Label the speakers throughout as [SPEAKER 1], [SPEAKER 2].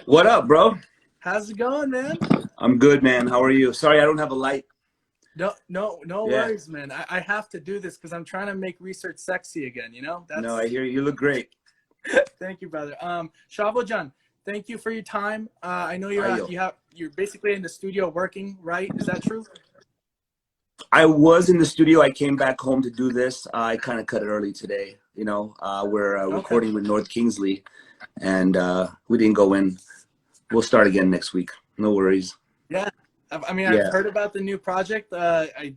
[SPEAKER 1] What up, bro?
[SPEAKER 2] How's it going, man?
[SPEAKER 1] I'm good, man. How are you? Sorry, I don't have a light.
[SPEAKER 2] No
[SPEAKER 1] Yeah.
[SPEAKER 2] worries, man. I have to do this because I'm trying to make research sexy again.
[SPEAKER 1] No,
[SPEAKER 2] That's
[SPEAKER 1] I hear you. You look great.
[SPEAKER 2] thank you, brother. Shavo Odadjian, thank you for your time. I know
[SPEAKER 1] Ayo.
[SPEAKER 2] you're basically in the studio working, right? Is that true?
[SPEAKER 1] I was in the studio. I came back home to do this. I kind of cut it early today. We're
[SPEAKER 2] Okay.
[SPEAKER 1] recording with North Kingsley, and we didn't go in. We'll start again next week. No worries.
[SPEAKER 2] Yeah. I've
[SPEAKER 1] Yeah.
[SPEAKER 2] heard about the new project. I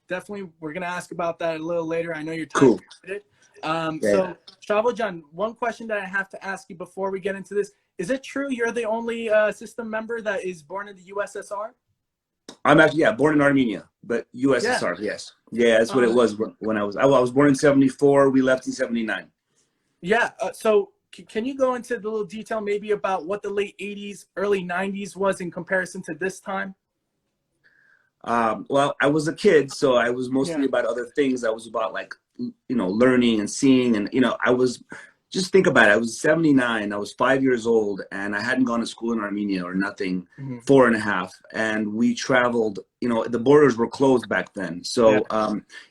[SPEAKER 2] definitely we're gonna ask about that a little later. I know your time
[SPEAKER 1] Cool.
[SPEAKER 2] committed.
[SPEAKER 1] Yeah.
[SPEAKER 2] Shavo Odadjian, one question that I have to ask you before we get into this: is it true you're the only system member that is born in the USSR?
[SPEAKER 1] I'm actually born in Armenia, but
[SPEAKER 2] Yeah.
[SPEAKER 1] USSR. Yes. Yeah, that's what it
[SPEAKER 2] Um,
[SPEAKER 1] was when I was. I was born in '74. We left in '79.
[SPEAKER 2] Yeah. Can you go into the little detail maybe about what the late 80s, early 90s was in comparison to this time?
[SPEAKER 1] Well, I was a kid, so I was
[SPEAKER 2] Yeah.
[SPEAKER 1] mostly about other things. I was about learning and seeing, and I was just think about it. I was 79. I was 5 years old, and I hadn't gone to school in Armenia or nothing,
[SPEAKER 2] Hmm.
[SPEAKER 1] 4.5. And we traveled. The borders were closed back then,
[SPEAKER 2] Yeah.
[SPEAKER 1] so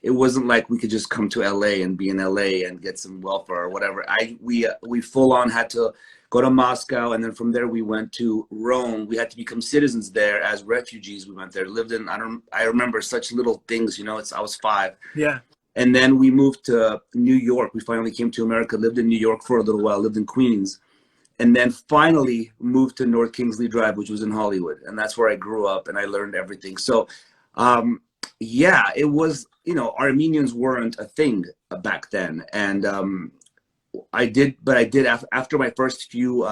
[SPEAKER 1] it wasn't like we could just come to LA and be in LA and get some welfare or whatever. We full on had to go to Moscow, and then from there we went to Rome. We had to become citizens there as refugees. We went there, lived in. I remember such little things. I was 5.
[SPEAKER 2] Yeah.
[SPEAKER 1] And then we moved to New York. We finally came to America, lived in New York for a little while, lived in Queens, and then finally moved to North Kingsley Drive, which was in Hollywood. And that's where I grew up and I learned everything. So, yeah, it was, Armenians weren't a thing back then. And I did after my first few,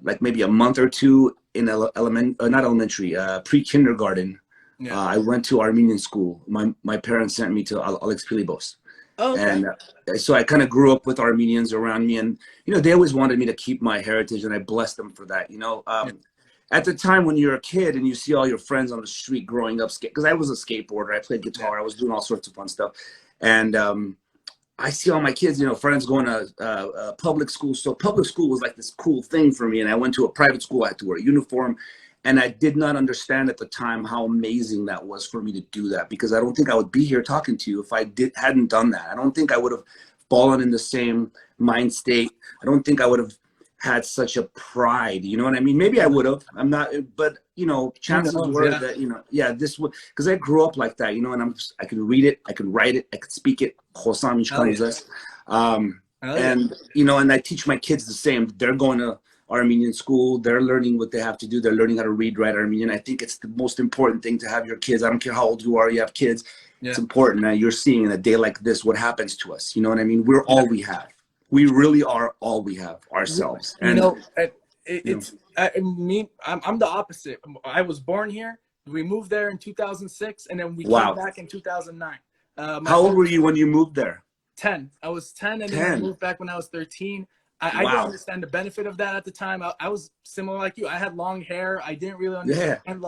[SPEAKER 1] like maybe a month or two in not elementary, pre-kindergarten.
[SPEAKER 2] Yeah.
[SPEAKER 1] I went to Armenian school. My parents sent me to Alex Pilibos.
[SPEAKER 2] Oh, okay.
[SPEAKER 1] And so I kind of grew up with Armenians around me. And, they always wanted me to keep my heritage, and I blessed them for that.
[SPEAKER 2] Yeah.
[SPEAKER 1] At the time when you're a kid and you see all your friends on the street growing up, because I was a skateboarder, I played guitar, I was doing all sorts of fun stuff. And I see all my kids, friends going to public school. So public school was like this cool thing for me. And I went to a private school. I had to wear a uniform. And I did not understand at the time how amazing that was for me to do that, because I don't think I would be here talking to you if I hadn't done that. I don't think I would have fallen in the same mind state. I don't think I would have had such a pride. You know what I mean? Maybe I would have. I'm not, but chances were that this would, because I grew up like that. And I could read it, I could write it, I could speak it. And and I teach my kids the same. They're going to Armenian school. They're learning what they have to do. They're learning how to read, write Armenian. I think it's the most important thing to have your kids. I don't care how old you are, you have kids. Yeah. It's important that you're seeing in a day like this what happens to us. You know what I mean? We're all we have. We really are all we have, ourselves.
[SPEAKER 2] I'm the opposite. I was born here. We moved there in 2006, and then we came back in 2009.
[SPEAKER 1] How old were you when you moved there?
[SPEAKER 2] 10. I was 10, and then I moved back when I was 13. I didn't understand the benefit of that at the time. I was similar like you. I had long hair. I didn't really understand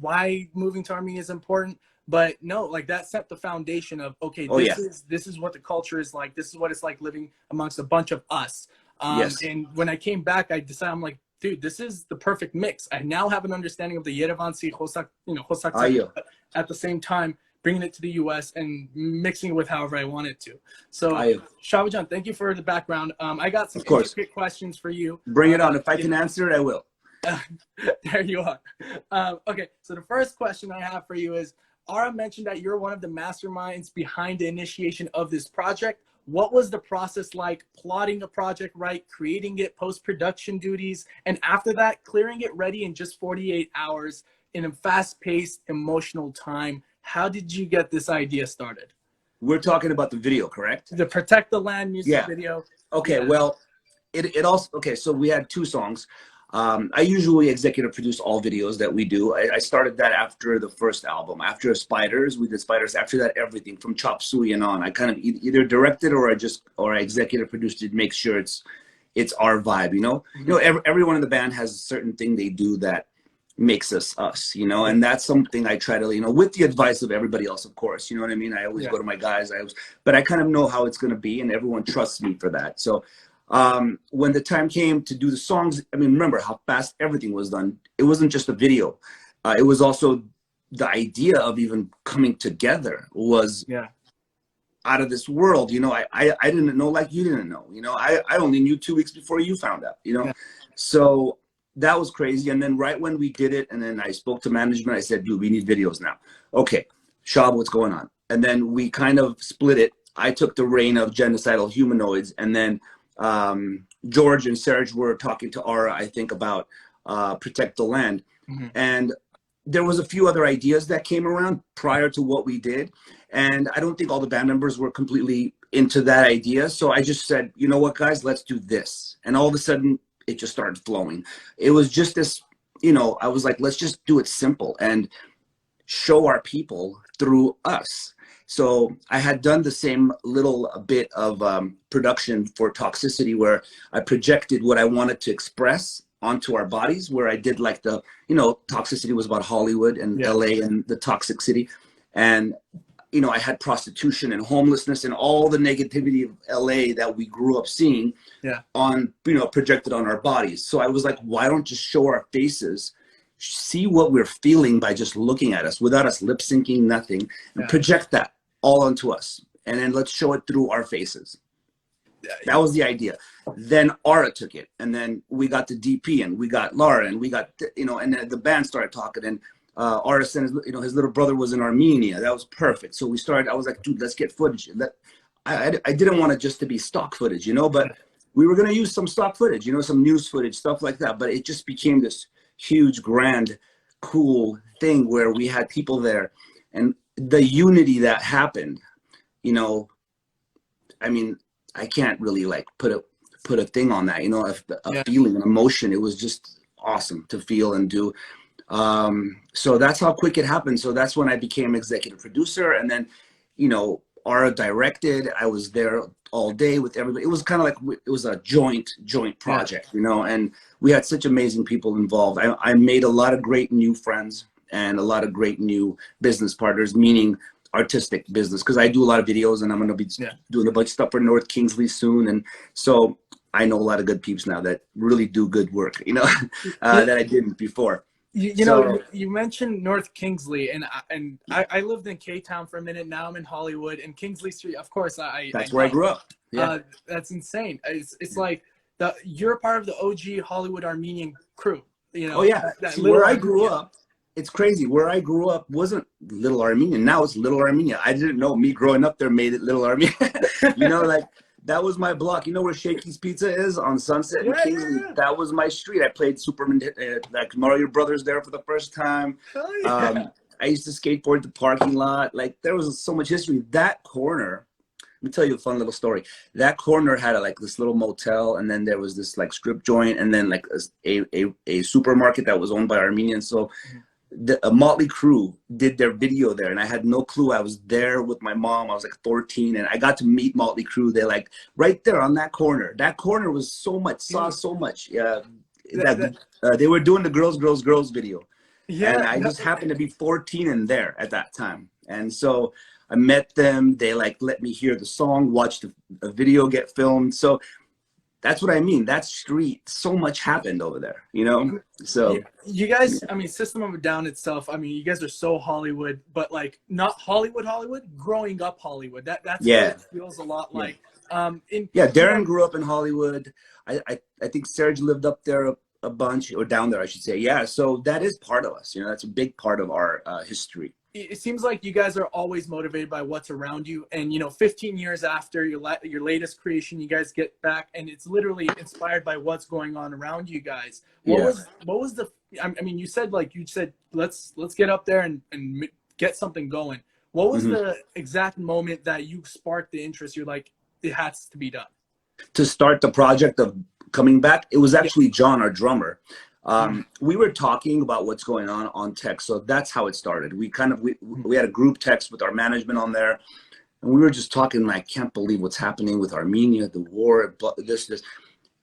[SPEAKER 2] why moving to Armenia is important. But no, that set the foundation of, okay, this is what the culture is like. This is what it's like living amongst a bunch of us. And when I came back, I decided, I'm like, dude, this is the perfect mix. I now have an understanding of the Yerevansi, Khosak, at the same time, bringing it to the U.S. and mixing it with however I want it to. So, Shavo Odadjian, thank you for the background. I got some intricate questions for you.
[SPEAKER 1] Bring it on. If I can answer it, I will.
[SPEAKER 2] There you are. Okay, so the first question I have for you is, Ara mentioned that you're one of the masterminds behind the initiation of this project. What was the process like plotting the project right, creating it, post-production duties, and after that, clearing it ready in just 48 hours in a fast-paced, emotional time? How did you get this idea started?
[SPEAKER 1] We're talking about the video, correct?
[SPEAKER 2] The Protect the Land music video.
[SPEAKER 1] Okay, well, it also, so we had 2 songs. I usually executive produce all videos that we do. I started that after the first album. After Spiders, we did Spiders. After that, everything from Chop Suey and on. I kind of either directed or I executive produced it, make sure it's our vibe, everyone in the band has a certain thing they do that makes us us, and that's something I try to, with the advice of everybody else, of course, you know what I mean? I always go to my guys, but I kind of know how it's going to be, and everyone trusts me for that. So When the time came to do the songs, I mean, remember how fast everything was done. It wasn't just a video. It was also the idea of even coming together was out of this world. You know, I didn't know like you didn't know. You know, I only knew 2 weeks before you found out, you know. So that was crazy. And then right when we did it, and then I spoke to management, I said, dude, we need videos now. Okay, Shavo, what's going on? And then we kind of split it. I took the reign of Genocidal Humanoidz, and then George and Serge were talking to Aura, I think, about Protect the Land. And there was a few other ideas that came around prior to what we did. And I don't think all the band members were completely into that idea. So I just said, you know what, guys, let's do this. And all of a sudden, it just started flowing. It was just this, you know, I was like, let's just do it simple and show our people through us. So I had done the same little bit of production for Toxicity, where I projected what I wanted to express onto our bodies, where I did like the, you know, Toxicity was about Hollywood and LA and the toxic city. And, you know, I had prostitution and homelessness and all the negativity of LA that we grew up seeing on, you know, projected on our bodies. So I was like, why don't just show our faces, see what we're feeling by just looking at us without us lip syncing, nothing, and project that all onto us. And then let's show it through our faces. That was the idea. Then Aura took it, and then we got the DP, and we got Laura, and we got, you know, and then the band started talking, and Aura said, you know, his little brother was in Armenia. That was perfect. So we started, I was like, dude, let's get footage. I didn't want it just to be stock footage, you know, but we were going to use some stock footage, you know, some news footage, stuff like that. But it just became this huge, grand, cool thing where we had people there, and the unity that happened, you know, I mean, I can't really like put a thing on that, you know, a feeling, an emotion. It was just awesome to feel and do. So that's how quick it happened. So that's when I became executive producer, and then, you know, Aura directed. I was there all day with everybody. It was kind of like, it was a joint project, you know, and we had such amazing people involved. I made a lot of great new friends and a lot of great new business partners, meaning artistic business, because I do a lot of videos, and I'm going to be doing a bunch of stuff for North Kingsley soon. And so I know a lot of good peeps now that really do good work, you know, that I didn't before.
[SPEAKER 2] You know, you mentioned North Kingsley, and I lived in K-Town for a minute. Now I'm in Hollywood, and Kingsley Street, of course,
[SPEAKER 1] that's where I grew up.
[SPEAKER 2] That's insane. It's like you're a part of the OG Hollywood Armenian crew. You know,
[SPEAKER 1] See, where I grew up, it's crazy. Where I grew up wasn't Little Armenia. Now it's Little Armenia. I didn't know me growing up there made it Little Armenia. You know, like that was my block. You know where Shakey's Pizza is on Sunset and Kingsley? That was my street. I played Superman, like Mario Brothers there for the first time. I used to skateboard the parking lot. Like there was so much history. That corner, let me tell you a fun little story. That corner had like this little motel, and then there was this like strip joint, and then like a supermarket that was owned by Armenians. So a Motley Crue did their video there, and I had no clue. I was there with my mom. I was like 14, and I got to meet Motley Crue. They're like right there on that corner. That corner was so much, saw so much. They were doing the girls video. And I just happened to be 14 and there at that time. And so I met them. They like let me hear the song, watch a video get filmed. So that's what I mean. That street, so much happened over there, you know? So
[SPEAKER 2] you guys, I mean, System of a Down itself, I mean, you guys are so Hollywood, but like not Hollywood, growing up Hollywood. That's what it feels a lot like.
[SPEAKER 1] Darren grew up in Hollywood. I think Serge lived up there a bunch, or down there, I should say. Yeah, so that is part of us, you know, that's a big part of our history.
[SPEAKER 2] It seems like you guys are always motivated by what's around you, and you know, 15 years after your latest creation, you guys get back, and it's literally inspired by what's going on around you guys. What was the? I mean, you said let's get up there and get something going. What was the exact moment that you sparked the interest? You're like, it has to be done.
[SPEAKER 1] To start the project of coming back, it was actually John, our drummer. We were talking about what's going on text, so that's how it started. We had a group text with our management on there, and we were just talking. Like, I can't believe what's happening with Armenia, the war, this,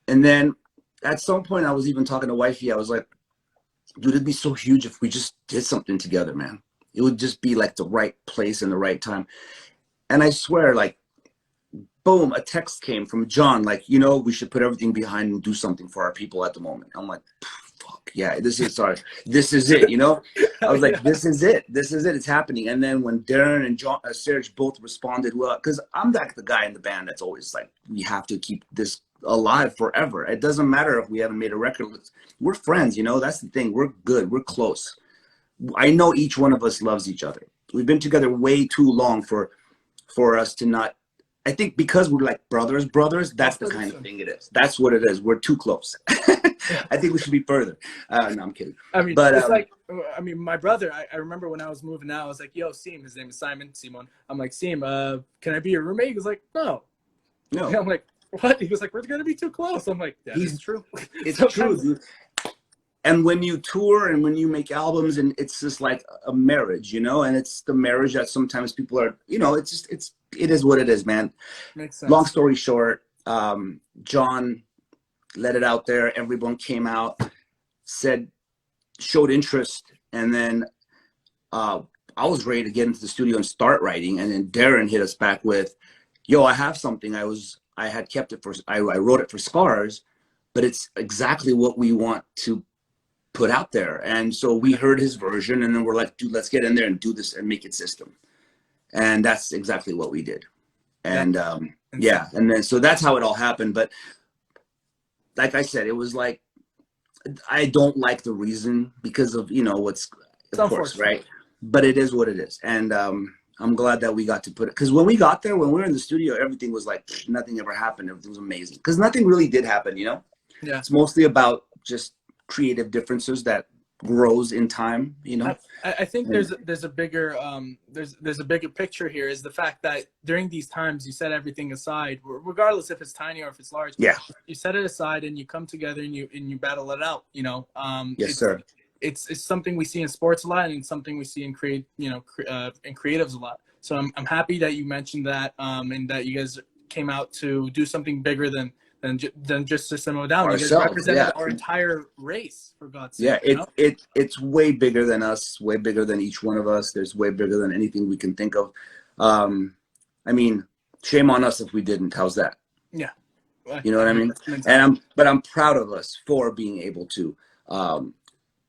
[SPEAKER 1] and then at some point, I was even talking to wifey. I was like, dude, it'd be so huge if we just did something together, man. It would just be like the right place and the right time. And I swear, like, boom, a text came from John, like, you know, we should put everything behind and do something for our people at the moment. I'm like, fuck yeah, this is it, you know? I was like, this is it, it's happening. And then when Darren and John, Serge both responded well, because I'm like the guy in the band that's always like, we have to keep this alive forever. It doesn't matter if we haven't made a record. We're friends, you know? That's the thing. We're good. We're close. I know each one of us loves each other. We've been together way too long for us to not. I think because we're like brothers, that's the kind of thing it is. That's what it is. We're too close. I think we should be further. No, I'm kidding.
[SPEAKER 2] I mean, but it's like, I mean, my brother, I remember when I was moving out, I was like, yo, Seem, his name is Simon. I'm like, Seem, can I be your roommate? He was like, no. And I'm like, what? He was like, we're going to be too close. I'm like, that is true.
[SPEAKER 1] It's true, dude. And when you tour and when you make albums, and it's just like a marriage, you know, and it's the marriage that sometimes people are, you know, it is what it is, man.
[SPEAKER 2] Makes sense.
[SPEAKER 1] Long story short, John let it out there. Everyone came out, showed interest. And then I was ready to get into the studio and start writing. And then Darren hit us back with, yo, I have something. I had kept it I wrote it for Scars, but it's exactly what we want to put out there. And so we heard his version, and then we're like, dude, let's get in there and do this and make it system. And that's exactly what we did. And yeah, and then so that's how it all happened. But like I said, it was like, I don't like the reason because of, you know, what's of course, right? But it is what it is. And I'm glad that we got to put it, because when we got there, when we were in the studio, everything was like, nothing ever happened. Everything was amazing, because nothing really did happen, you know?
[SPEAKER 2] Yeah.
[SPEAKER 1] It's mostly about just creative differences that grows in time, you know.
[SPEAKER 2] I think there's a bigger there's a bigger picture here, is the fact that during these times you set everything aside, regardless if it's tiny or if it's large.
[SPEAKER 1] Yeah,
[SPEAKER 2] you set it aside and you come together and you battle it out, you know.
[SPEAKER 1] Yes, sir.
[SPEAKER 2] It's something we see in sports a lot, and it's something we see in in creatives a lot. So I'm happy that you mentioned that, and that you guys came out to do something bigger than just System of a Down. You guys represented our entire race, for God's sake.
[SPEAKER 1] Yeah, it's way bigger than us, way bigger than each one of us. There's way bigger than anything we can think of. I mean, shame on us if we didn't. How's that?
[SPEAKER 2] Yeah.
[SPEAKER 1] You know what I mean? And I'm proud of us for being able to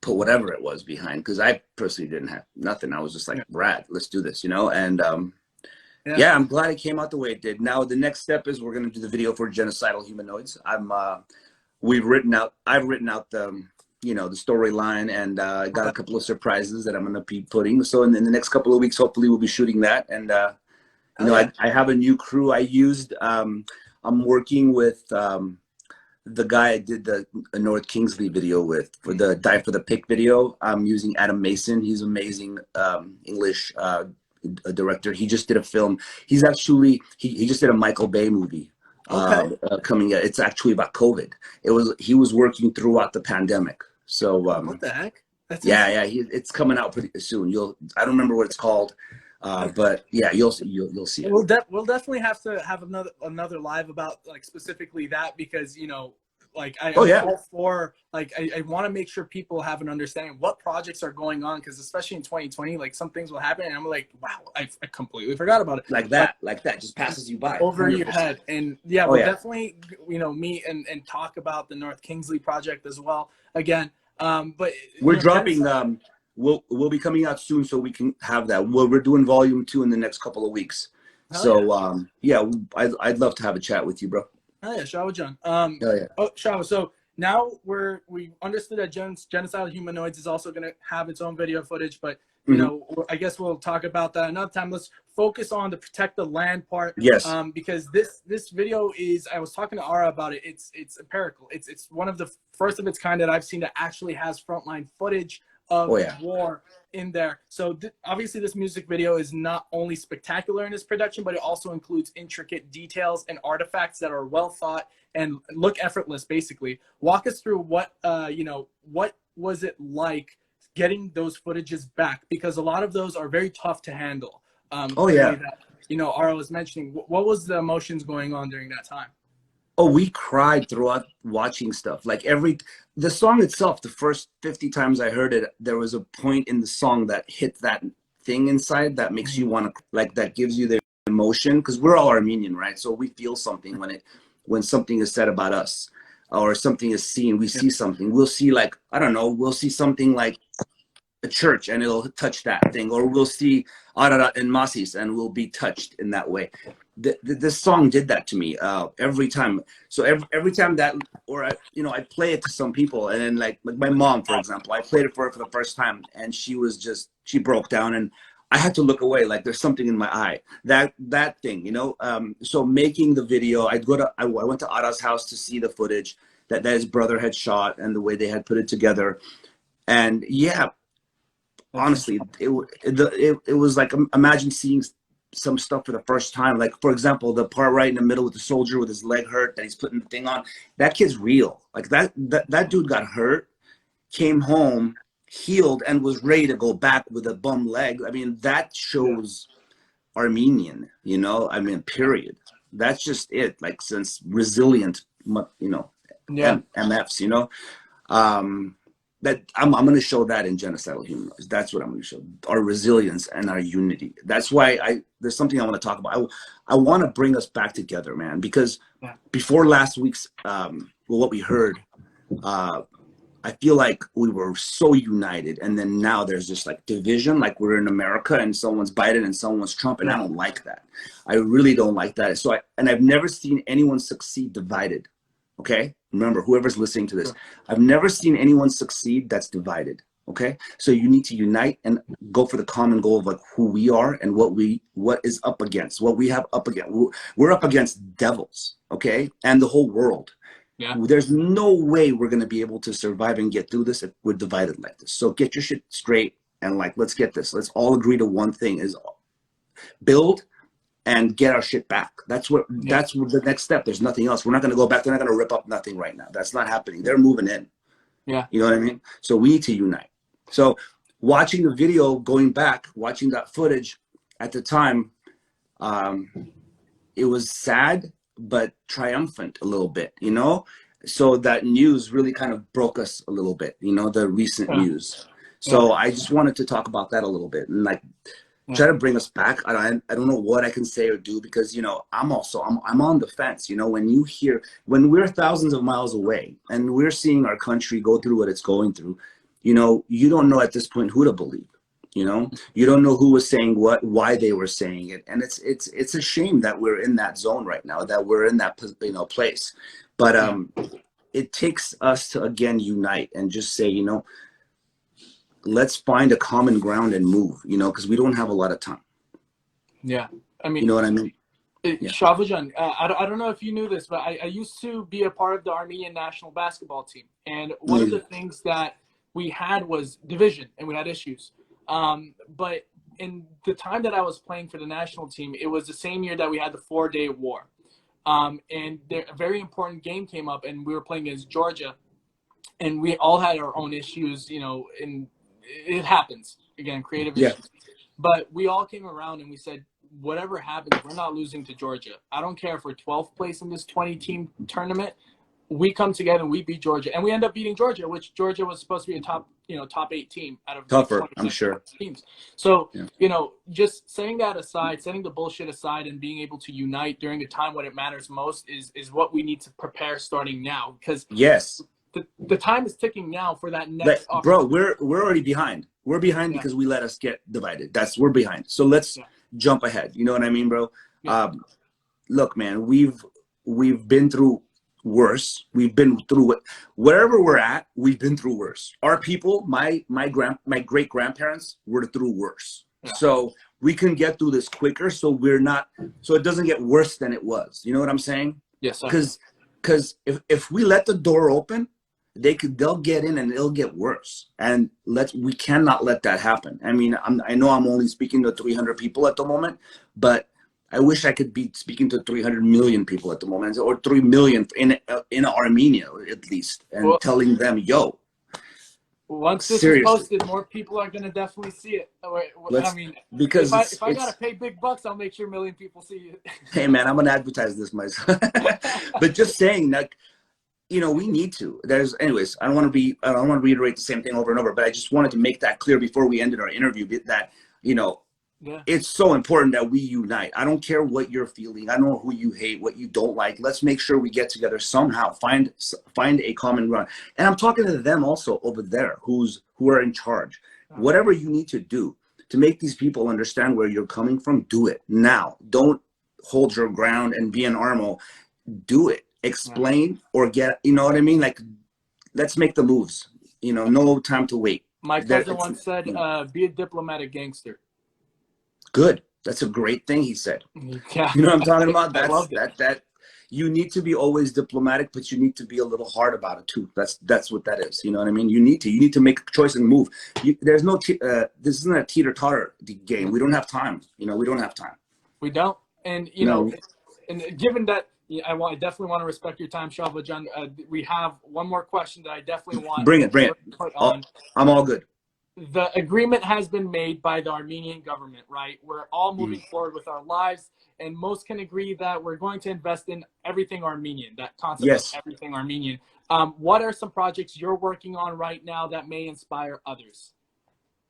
[SPEAKER 1] put whatever it was behind, because I personally didn't have nothing. I was just like, rad, let's do this, you know? And yeah, I'm glad it came out the way it did. Now the next step is we're gonna do the video for Genocidal Humanoidz. I've written out the the storyline, and I got a couple of surprises that I'm gonna be putting. So in the next couple of weeks, hopefully we'll be shooting that. And I have a new crew I used. I'm working with the guy I did the North Kingsley video with for the Die for the Pick video. I'm using Adam Mason. He's amazing English a director. He just did a film. He's actually he just did a Michael Bay movie coming out. It's actually about COVID. He was working throughout the pandemic. So
[SPEAKER 2] what the heck?
[SPEAKER 1] That's it's coming out pretty soon. I don't remember what it's called, but yeah, you'll see it.
[SPEAKER 2] We'll definitely have to have another live about like specifically that, because I'm all for, like, I want to make sure people have an understanding of what projects are going on, because especially in 2020, like, some things will happen and I'm like, wow, I completely forgot about it.
[SPEAKER 1] Like that just passes you by
[SPEAKER 2] over 100%. Your head. And we'll definitely meet and talk about the North Kingsley project as well again. But
[SPEAKER 1] we're dropping we'll be coming out soon, so we can have that. We're doing volume 2 in the next couple of weeks. I'd love to have a chat with you, bro.
[SPEAKER 2] Oh yeah, Shavo John. Oh, Shavo. So now we understood that Genocidal Humanoidz is also going to have its own video footage, but I guess we'll talk about that another time. Let's focus on the protect the land part.
[SPEAKER 1] Yes.
[SPEAKER 2] Because this video is, I was talking to Ara about it. It's empirical. It's one of the first of its kind that I've seen that actually has frontline footage of war in there. So obviously this music video is not only spectacular in its production, but it also includes intricate details and artifacts that are well thought and look effortless. Basically, walk us through what was it like getting those footages back, because a lot of those are very tough to handle. Ara was mentioning, what was the emotions going on during that time?
[SPEAKER 1] Oh, we cried throughout watching stuff. Like the song itself, the first 50 times I heard it, there was a point in the song that hit that thing inside that makes you want to, like, that gives you the emotion, because we're all Armenian, right? So we feel something when something is said about us, or something is seen. We see something. We'll see, like, I don't know, we'll see something like a church and it'll touch that thing, or we'll see Ararat and Masis and we'll be touched in that way. This song did that to me every time. So every time that, or I play it to some people, and then like my mom, for example, I played it for her for the first time, and she broke down, and I had to look away, like there's something in my eye. That thing, So making the video, I went to Ara's house to see the footage that his brother had shot and the way they had put it together, and yeah. Honestly, it was like, imagine seeing some stuff for the first time. Like, for example, the part right in the middle with the soldier with his leg hurt that he's putting the thing on. That kid's real. Like that dude got hurt, came home, healed, and was ready to go back with a bum leg. I mean, that shows Armenian, period. That's just it. Like, since resilient, MFs, that I'm going to show that in Genocidal Humanoidz. That's what I'm going to show, our resilience and our unity. That's why there's something I want to talk about. I want to bring us back together, man, because before last week's, what we heard, I feel like we were so united, and then now there's just like division, like we're in America and someone's Biden and someone's Trump, and I don't like that. I really don't like that. So I've never seen anyone succeed divided. Okay, remember, whoever's listening to this, I've never seen anyone succeed that's divided. Okay, so you need to unite and go for the common goal of like who we are and what is up against, what we have up against. We're up against devils, okay, and the whole world. Yeah, there's no way we're gonna be able to survive and get through this if we're divided like this. So get your shit straight, and like, let's get this. Let's all agree to one thing: is build and get our shit back. That's what the next step. There's nothing else. We're not going to go back. They're not going to rip up nothing right now. That's not happening. They're moving in. Yeah. You know what I mean? So we need to unite. So watching the video, going back, watching that footage at the time, it was sad, but triumphant a little bit, So that news really kind of broke us a little bit, the recent news. So I just wanted to talk about that a little bit, and like, try to bring us back. I don't know what I can say or do, because I'm on the fence. When we're thousands of miles away and we're seeing our country go through what it's going through, you don't know at this point who to believe. You don't know who was saying what, why they were saying it, and it's a shame that we're in that zone right now, that we're in that place. But it takes us to again unite and just say, let's find a common ground and move, because we don't have a lot of time. Yeah. I mean, you know what I mean?
[SPEAKER 2] Shavo Odadjian, I don't know if you knew this, but I used to be a part of the Armenian national basketball team. And one of the things that we had was division, and we had issues. But in the time that I was playing for the national team, it was the same year that we had the 4-day war. And a very important game came up, and we were playing against Georgia. And we all had our own issues, and it happens, again, creative issues. But we all came around and we said, whatever happens, we're not losing to Georgia. I don't care if we're 12th place in this 20-team tournament. We come together and we beat Georgia, and we end up beating Georgia, which Georgia was supposed to be a top 8 team out of
[SPEAKER 1] tougher, I'm sure,
[SPEAKER 2] teams. So just setting that aside, setting the bullshit aside, and being able to unite during a time when it matters most is what we need to prepare starting now. Because the time is ticking now for that next.
[SPEAKER 1] Bro, we're already behind. We're behind because we let us get divided. We're behind. So let's jump ahead. You know what I mean, bro? Look, man, we've been through worse. We've been through wherever we're at. We've been through worse. Our people, my great grandparents were through worse. So we can get through this quicker. So it doesn't get worse than it was. You know what I'm saying? Yes. Because if we let the door open, they'll get in and it'll get worse, and we cannot let that happen. I mean, I know I'm only speaking to 300 people at the moment, but I wish I could be speaking to 300 million people at the moment, or 3 million in Armenia at least, and telling them, yo.
[SPEAKER 2] Once this is posted, more people are gonna definitely see it. Because if I gotta pay big bucks, I'll make sure 1 million people see it.
[SPEAKER 1] Hey man, I'm gonna advertise this myself. But just saying that. We need to. Anyways, I don't want to reiterate the same thing over and over, but I just wanted to make that clear before we ended our interview that,
[SPEAKER 2] Yeah.
[SPEAKER 1] It's so important that we unite. I don't care what you're feeling. I know who you hate, what you don't like. Let's make sure we get together somehow, find a common ground. And I'm talking to them also over there who are in charge. Whatever you need to do to make these people understand where you're coming from, do it now. Don't hold your ground and be an armo. Do it. Explain or get, you know what I mean? Like, let's make the moves. You know, no time to wait.
[SPEAKER 2] My cousin once said, be a diplomatic gangster.
[SPEAKER 1] Good. That's a great thing he said.
[SPEAKER 2] Yeah.
[SPEAKER 1] You know what I'm talking about?
[SPEAKER 2] I loved it.
[SPEAKER 1] That you need to be always diplomatic, but you need to be a little hard about it too. That's what that is. You know what I mean? You need to make a choice and move. There's no this isn't a teeter-totter game. We don't have time. You know, we don't have time.
[SPEAKER 2] We don't. And you know, and given that, I definitely want to respect your time, Shavo Odadjian. We have one more question that I definitely want.
[SPEAKER 1] Bring it.
[SPEAKER 2] Put on.
[SPEAKER 1] I'm all good.
[SPEAKER 2] The agreement has been made by the Armenian government, right? We're all moving forward with our lives, and most can agree that we're going to invest in everything Armenian, that concept of everything Armenian. What are some projects you're working on right now that may inspire others?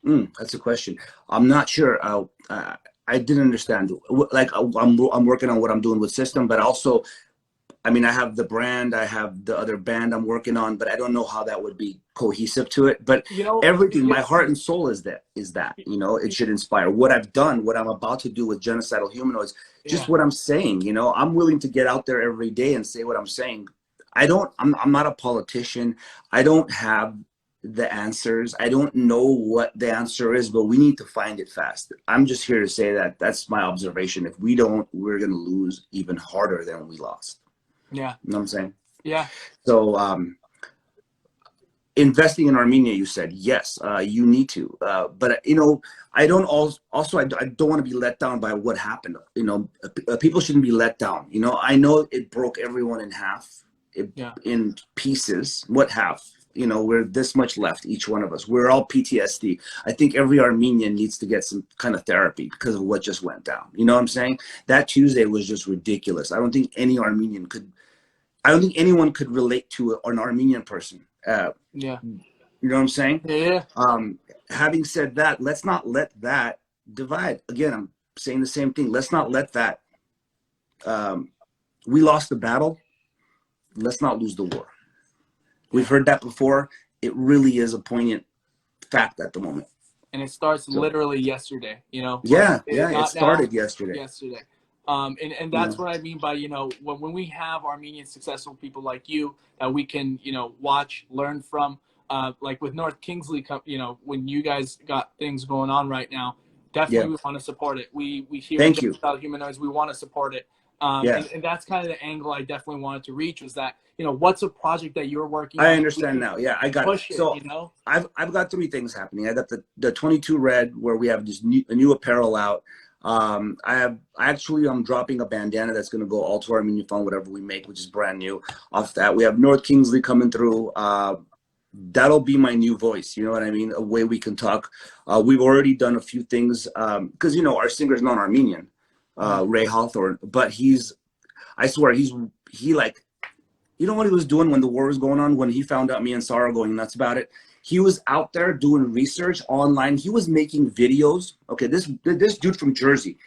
[SPEAKER 1] That's a question. I'm not sure. I didn't understand. Like, I'm working on what I'm doing with system, but also, I mean, I have the brand, I have the other band I'm working on, but I don't know how that would be cohesive to it. But you know, everything, my heart and soul is that, you know, it should inspire. What I've done, what I'm about to do with Genocidal Humanoidz, just what I'm saying, you know, I'm willing to get out there every day and say what I'm saying. I'm not a politician. I don't have the answers. I don't know what the answer is, but we need to find it fast. I'm just here to say that that's my observation. If we don't, we're going to lose even harder than we lost.
[SPEAKER 2] Yeah.
[SPEAKER 1] You know what I'm saying?
[SPEAKER 2] Yeah.
[SPEAKER 1] So investing in Armenia, you said, yes, you need to. But, you know, I don't want to be let down by what happened. You know, people shouldn't be let down. You know, I know it broke everyone in half, in pieces. What half? You know, we're this much left, each one of us. We're all PTSD. I think every Armenian needs to get some kind of therapy because of what just went down. You know what I'm saying? That Tuesday was just ridiculous. I don't think anyone could relate to an Armenian person.
[SPEAKER 2] Yeah.
[SPEAKER 1] You know what I'm saying?
[SPEAKER 2] Yeah.
[SPEAKER 1] Having said that, let's not let that divide. Again, I'm saying the same thing. Let's not let that. We lost the battle. Let's not lose the war. We've heard that before. It really is a poignant fact at the moment.
[SPEAKER 2] And it starts literally yesterday, you know?
[SPEAKER 1] Yeah, it started yesterday.
[SPEAKER 2] And that's what I mean by, you know, when we have Armenian successful people like you that we can, you know, watch, learn from, like with North Kingsley, you know, when you guys got things going on right now, definitely we want to support it. We hear Genocidal Humanoidz, we want to support it. And that's kind of the angle I definitely wanted to reach, was that, you know, what's a project that you're working on?
[SPEAKER 1] I understand now. Yeah, I got it. So
[SPEAKER 2] you know,
[SPEAKER 1] I've got three things happening. I got the 22 Red, where we have this new apparel out. I'm dropping a bandana that's going to go all to Armenian Fund, whatever we make, which is brand new. Off that, we have North Kingsley coming through. That'll be my new voice. You know what I mean? A way we can talk. We've already done a few things because, you know, our singer's non-Armenian, Ray Hawthorne, but I swear he like, you know what he was doing when the war was going on, when he found out me and Sarah going nuts about it? He was out there doing research online. He was making videos. Okay, this dude from Jersey,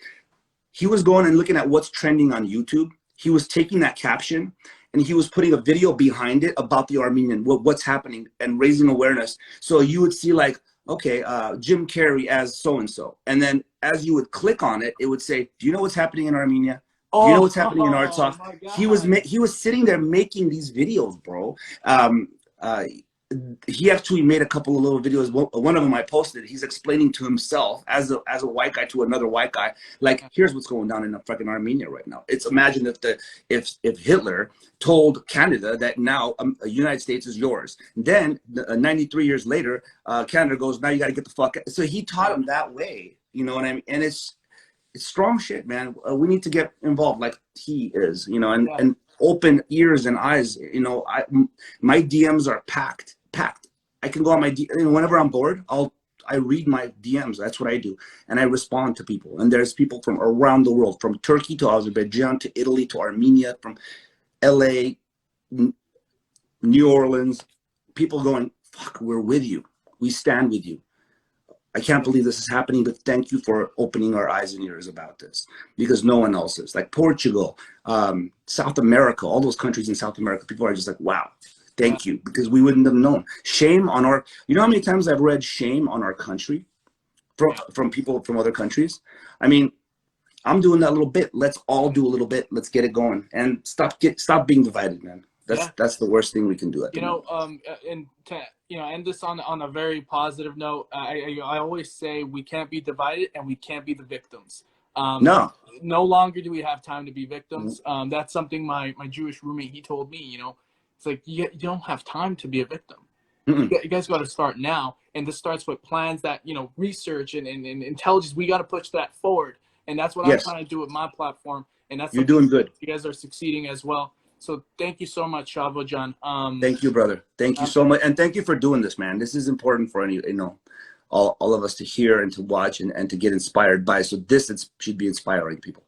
[SPEAKER 1] he was going and looking at what's trending on YouTube. He was taking that caption and he was putting a video behind it about the Armenian, what's happening, and raising awareness. So you would see like, okay, Jim Carrey as so-and-so. And then as you would click on it, it would say, do you know what's happening in Armenia? Do you know what's happening in our talk? He was sitting there making these videos, bro. He actually made a couple of little videos. One of them I posted. He's explaining to himself as a white guy to another white guy, like, here's what's going down in fucking Armenia right now. It's imagine if Hitler told Canada that now the United States is yours. Then 93 years later, Canada goes, now you got to get the fuck out. So he taught him that way. You know what I mean? And it's strong shit, man. We need to get involved like he is, you know, and open ears and eyes. You know, my DMs are packed. I can go on my whenever I'm bored, I read my DMs. That's what I do, and I respond to people. And there's people from around the world, from Turkey to Azerbaijan to Italy to Armenia, from LA, New Orleans. People going, fuck, we're with you. We stand with you. I can't believe this is happening, but thank you for opening our eyes and ears about this, because no one else is. Like Portugal, South America, all those countries in South America, people are just like, wow, thank you, because we wouldn't have known. Shame on our, you know how many times I've read shame on our country from people from other countries? I mean, I'm doing that little bit. Let's all do a little bit. Let's get it going, and stop being divided, man. That's the worst thing we can do.
[SPEAKER 2] And to end this on a very positive note, I always say we can't be divided and we can't be the victims. No longer do we have time to be victims. That's something my Jewish roommate, he told me. It's like you don't have time to be a victim. You guys got to start now, and this starts with plans that research and intelligence. We got to push that forward, and that's what I'm trying to do with my platform. And that's
[SPEAKER 1] you're doing good.
[SPEAKER 2] You guys are succeeding as well. So thank you so much, Shavo Odadjian.
[SPEAKER 1] Thank you, brother. Thank you so much, and thank you for doing this, man. This is important for all of us to hear and to watch and to get inspired by. So this should be inspiring people.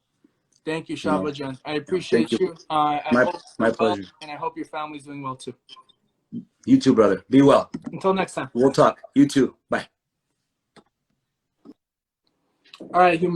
[SPEAKER 2] Thank you, Shavo Odadjian. I appreciate you. My
[SPEAKER 1] pleasure.
[SPEAKER 2] And I hope your family's doing well too.
[SPEAKER 1] You too, brother. Be well.
[SPEAKER 2] Until next time.
[SPEAKER 1] We'll talk. You too. Bye.
[SPEAKER 2] All right.